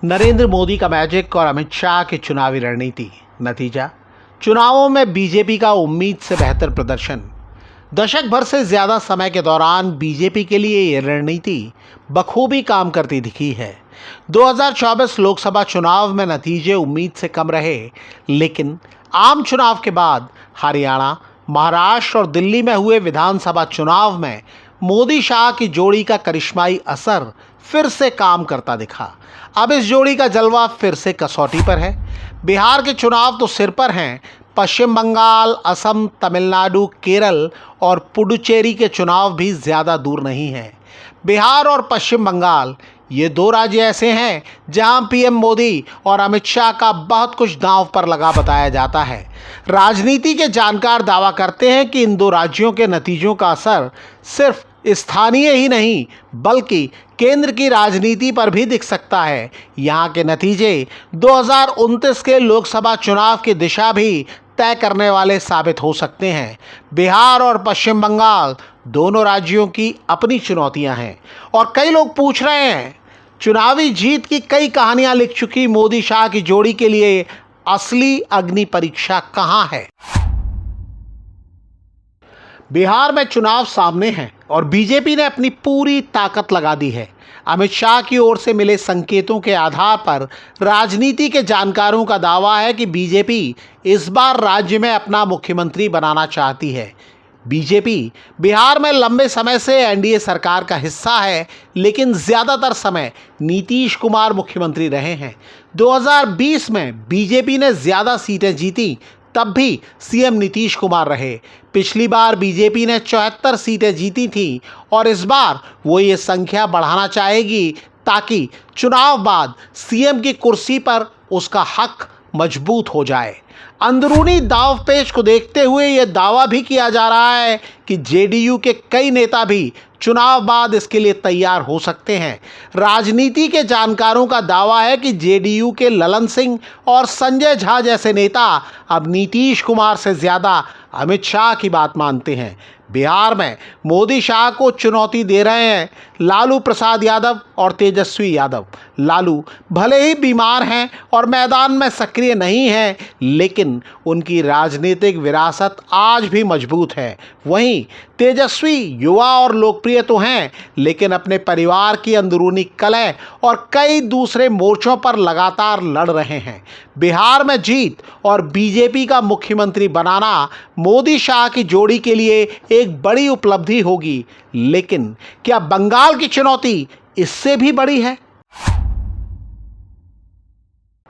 नरेंद्र मोदी का मैजिक और अमित शाह की चुनावी रणनीति। नतीजा, चुनावों में बीजेपी का उम्मीद से बेहतर प्रदर्शन। दशक भर से ज्यादा समय के दौरान बीजेपी के लिए ये रणनीति बखूबी काम करती दिखी है। 2024 लोकसभा चुनाव में नतीजे उम्मीद से कम रहे, लेकिन आम चुनाव के बाद हरियाणा, महाराष्ट्र और दिल्ली में हुए विधानसभा चुनाव में मोदी शाह की जोड़ी का करिश्माई असर फिर से काम करता दिखा। अब इस जोड़ी का जलवा फिर से कसौटी पर है। बिहार के चुनाव तो सिर पर हैं, पश्चिम बंगाल, असम, तमिलनाडु, केरल और पुडुचेरी के चुनाव भी ज़्यादा दूर नहीं हैं। बिहार और पश्चिम बंगाल ये दो राज्य ऐसे हैं जहां पीएम मोदी और अमित शाह का बहुत कुछ दांव पर लगा बताया जाता है। राजनीति के जानकार दावा करते हैं कि इन दो राज्यों के नतीजों का असर सिर्फ स्थानीय ही नहीं बल्कि केंद्र की राजनीति पर भी दिख सकता है। यहाँ के नतीजे 2029 के लोकसभा चुनाव की दिशा भी तय करने वाले साबित हो सकते हैं। बिहार और पश्चिम बंगाल दोनों राज्यों की अपनी चुनौतियां हैं और कई लोग पूछ रहे हैं, चुनावी जीत की कई कहानियां लिख चुकी मोदी शाह की जोड़ी के लिए असली अग्नि परीक्षा कहां है। बिहार में चुनाव सामने हैं और बीजेपी ने अपनी पूरी ताकत लगा दी है। अमित शाह की ओर से मिले संकेतों के आधार पर राजनीति के जानकारों का दावा है कि बीजेपी इस बार राज्य में अपना मुख्यमंत्री बनाना चाहती है। बीजेपी बिहार में लंबे समय से एनडीए सरकार का हिस्सा है, लेकिन ज़्यादातर समय नीतीश कुमार मुख्यमंत्री रहे हैं। 2020 में बीजेपी ने ज़्यादा सीटें जीती, तब भी सीएम नीतीश कुमार रहे। पिछली बार बीजेपी ने 74 सीटें जीती थी और इस बार वो ये संख्या बढ़ाना चाहेगी ताकि चुनाव बाद सीएम की कुर्सी पर उसका हक मजबूत हो जाए। अंदरूनी दांव पेच को देखते हुए यह दावा भी किया जा रहा है कि जेडीयू के कई नेता भी चुनाव बाद इसके लिए तैयार हो सकते हैं। राजनीति के जानकारों का दावा है कि जेडीयू के ललन सिंह और संजय झा जैसे नेता अब नीतीश कुमार से ज़्यादा अमित शाह की बात मानते हैं। बिहार में मोदी शाह को चुनौती दे रहे हैं लालू प्रसाद यादव और तेजस्वी यादव। लालू भले ही बीमार हैं और मैदान में सक्रिय नहीं हैं, लेकिन उनकी राजनीतिक विरासत आज भी मजबूत है। वहीं तेजस्वी युवा और लोकप्रिय तो हैं, लेकिन अपने परिवार की अंदरूनी कलह और कई दूसरे मोर्चों पर लगातार लड़ रहे हैं। बिहार में जीत और बीजेपी का मुख्यमंत्री बनाना मोदी शाह की जोड़ी के लिए एक बड़ी उपलब्धि होगी, लेकिन क्या बंगाल की चुनौती इससे भी बड़ी है?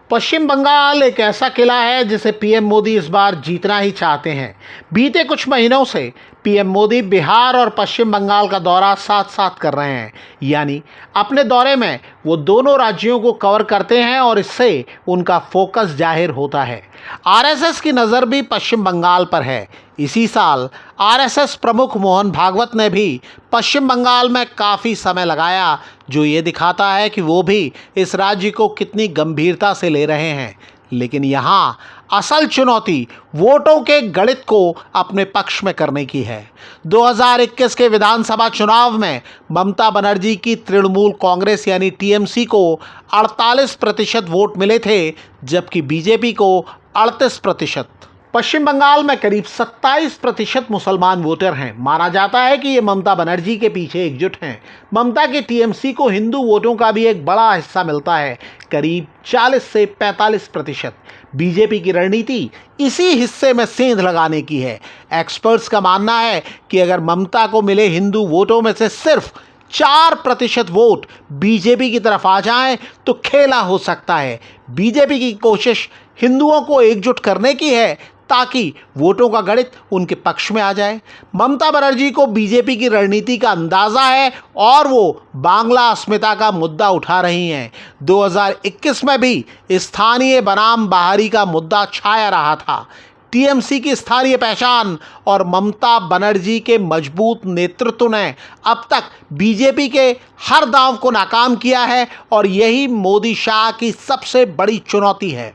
पश्चिम बंगाल एक ऐसा किला है जिसे पीएम मोदी इस बार जीतना ही चाहते हैं। बीते कुछ महीनों से पीएम मोदी बिहार और पश्चिम बंगाल का दौरा साथ साथ कर रहे हैं, यानी अपने दौरे में वो दोनों राज्यों को कवर करते हैं और इससे उनका फोकस जाहिर होता है। आरएसएस की नज़र भी पश्चिम बंगाल पर है। इसी साल आरएसएस प्रमुख मोहन भागवत ने भी पश्चिम बंगाल में काफ़ी समय लगाया, जो ये दिखाता है कि वो भी इस राज्य को कितनी गंभीरता से ले रहे हैं। लेकिन यहाँ असल चुनौती वोटों के गणित को अपने पक्ष में करने की है। 2021 के विधानसभा चुनाव में ममता बनर्जी की तृणमूल कांग्रेस यानी टीएमसी को 48% वोट मिले थे, जबकि बीजेपी को 38%। पश्चिम बंगाल में करीब 27% मुसलमान वोटर हैं। माना जाता है कि ये ममता बनर्जी के पीछे एकजुट हैं। ममता के टीएमसी को हिंदू वोटों का भी एक बड़ा हिस्सा मिलता है, करीब 40 से 45%। बीजेपी की रणनीति इसी हिस्से में सेंध लगाने की है। एक्सपर्ट्स का मानना है कि अगर ममता को मिले हिंदू वोटों में से सिर्फ 4% वोट बीजेपी की तरफ आ जाएं तो खेला हो सकता है। बीजेपी की कोशिश हिंदुओं को एकजुट करने की है ताकि वोटों का गणित उनके पक्ष में आ जाए। ममता बनर्जी को बीजेपी की रणनीति का अंदाज़ा है और वो बांग्ला अस्मिता का मुद्दा उठा रही हैं। 2021 में भी स्थानीय बनाम बाहरी का मुद्दा छाया रहा था। टीएमसी की स्थानीय पहचान और ममता बनर्जी के मजबूत नेतृत्व ने अब तक बीजेपी के हर दांव को नाकाम किया है और यही मोदी शाह की सबसे बड़ी चुनौती है।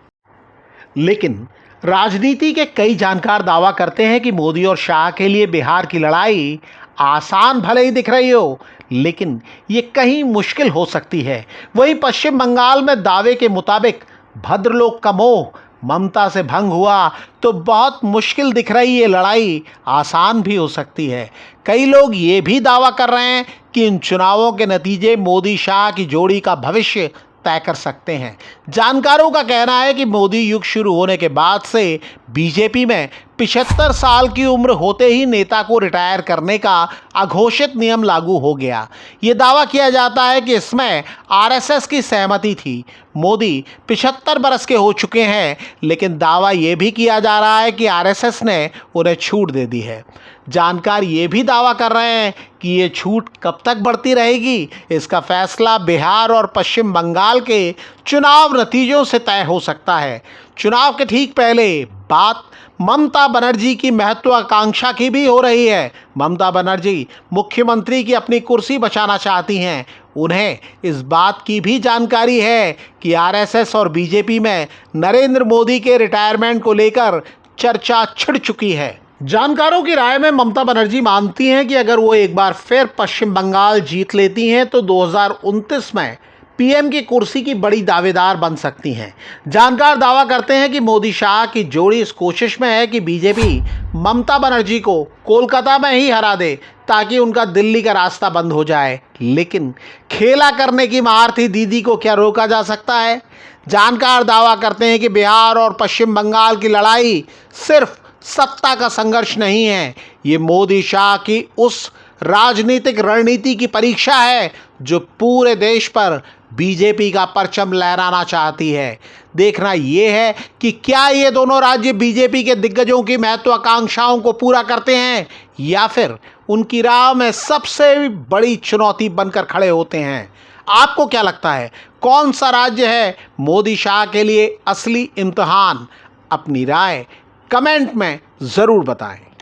लेकिन राजनीति के कई जानकार दावा करते हैं कि मोदी और शाह के लिए बिहार की लड़ाई आसान भले ही दिख रही हो, लेकिन ये कहीं मुश्किल हो सकती है। वहीं पश्चिम बंगाल में दावे के मुताबिक भद्रलोक का मोह ममता से भंग हुआ तो बहुत मुश्किल दिख रही ये लड़ाई आसान भी हो सकती है। कई लोग ये भी दावा कर रहे हैं कि इन चुनावों के नतीजे मोदी शाह की जोड़ी का भविष्य तय कर सकते हैं। जानकारों का कहना है कि मोदी युग शुरू होने के बाद से बीजेपी में 75 साल की उम्र होते ही नेता को रिटायर करने का अघोषित नियम लागू हो गया। ये दावा किया जाता है कि इसमें आरएसएस की सहमति थी। मोदी 75 बरस के हो चुके हैं, लेकिन दावा ये भी किया जा रहा है कि आरएसएस ने उन्हें छूट दे दी है। जानकार ये भी दावा कर रहे हैं कि ये छूट कब तक बढ़ती रहेगी, इसका फैसला बिहार और पश्चिम बंगाल के चुनाव नतीजों से तय हो सकता है। चुनाव के ठीक पहले बात ममता बनर्जी की महत्वाकांक्षा की भी हो रही है। ममता बनर्जी मुख्यमंत्री की अपनी कुर्सी बचाना चाहती हैं। उन्हें इस बात की भी जानकारी है कि आरएसएस और बीजेपी में नरेंद्र मोदी के रिटायरमेंट को लेकर चर्चा छिड़ चुकी है। जानकारों की राय में ममता बनर्जी मानती हैं कि अगर वो एक बार फिर पश्चिम बंगाल जीत लेती हैं तो 2029 में पीएम की कुर्सी की बड़ी दावेदार बन सकती हैं। जानकार दावा करते हैं कि मोदी शाह की जोड़ी इस कोशिश में है कि बीजेपी ममता बनर्जी को कोलकाता में ही हरा दे ताकि उनका दिल्ली का रास्ता बंद हो जाए। लेकिन खेला करने की महारथी दीदी को क्या रोका जा सकता है? जानकार दावा करते हैं कि बिहार और पश्चिम बंगाल की लड़ाई सिर्फ सत्ता का संघर्ष नहीं है, ये मोदी शाह की उस राजनीतिक रणनीति की परीक्षा है जो पूरे देश पर बीजेपी का परचम लहराना चाहती है। देखना यह है कि क्या ये दोनों राज्य बीजेपी के दिग्गजों की महत्वाकांक्षाओं को पूरा करते हैं या फिर उनकी राह में सबसे बड़ी चुनौती बनकर खड़े होते हैं। आपको क्या लगता है, कौन सा राज्य है मोदी शाह के लिए असली इम्तिहान? अपनी राय कमेंट में ज़रूर बताएं।